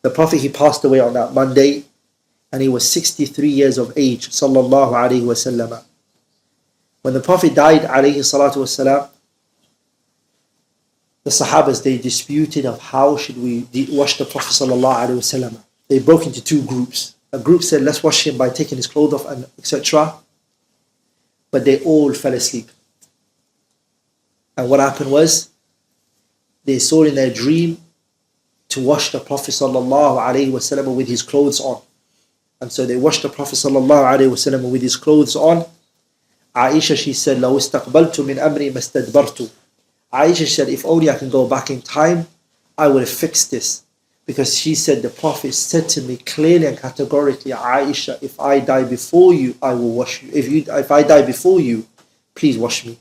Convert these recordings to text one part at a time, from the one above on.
The Prophet, he passed away on that Monday, and he was 63 years of age, sallallahu alayhi wasallam. When the Prophet died, alayhi salatu wasalam, the Sahabas, they disputed of how should we wash the Prophet sallallahu alayhi wasallam. They broke into two groups. A group said, let's wash him by taking his clothes off, and etc. But they all fell asleep. And what happened was, they saw in their dream to wash the Prophet sallallahu alayhi wasallam with his clothes on. And so they washed the Prophet sallallahu alayhi wasallam with his clothes on. Aisha, she said, لَوْ اسْتَقْبَلْتُ مِنْ أَمْرِي مَسْتَدْبَرْتُ. Aisha said, if only I can go back in time, I would have fixed this. Because she said, the Prophet said to me clearly and categorically, Aisha, if I die before you, I will wash you. If I die before you, please wash me.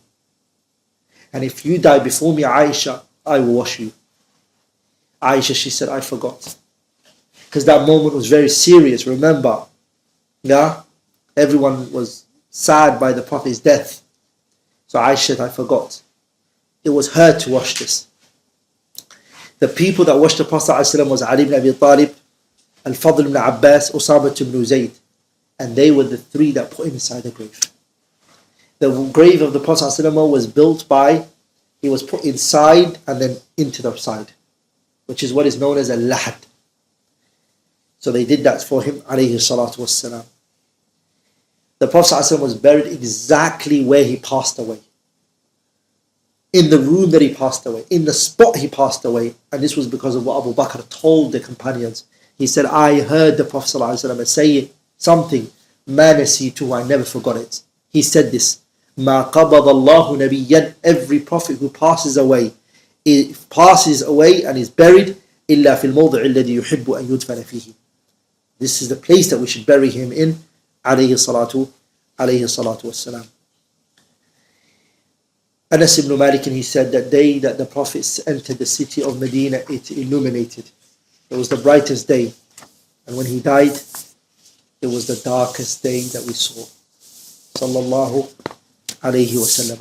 And if you die before me, Aisha, I will wash you. Aisha, she said, I forgot. Because that moment was very serious, remember. Yeah? Everyone was sad by the Prophet's death. So Aisha said, I forgot. It was her to wash this. The people that washed the Prophet ﷺ was Ali ibn Abi Talib, Al-Fadl ibn Abbas, Usama ibn Zayd. And they were the three that put him inside the grave. The grave of the Prophet ﷺ was built by, he was put inside and then into the side, which is what is known as a lahad. So they did that for him, alayhi salatu wassalam. The Prophet ﷺ was buried exactly where he passed away. In the room that he passed away, in the spot he passed away. And this was because of what Abu Bakr told the companions. He said, I heard the Prophet ﷺ say something, مَا نَسِيتُهُ, I never forgot it. He said this, مَا قَبَضَ اللَّهُ نَبِيًّا, every prophet who passes away and is buried, إِلَّا فِي الْمَوْضِعِ الَّذِي يُحِبُّ أَن يُدْفَنَ فِيهِ. This is the place that we should bury him in, alayhi salatu wassalam. Anas ibn Malik, he said that day that the Prophet entered the city of Medina, it illuminated. It was the brightest day. And when he died, it was the darkest day that we saw. Sallallahu alayhi wa sallam.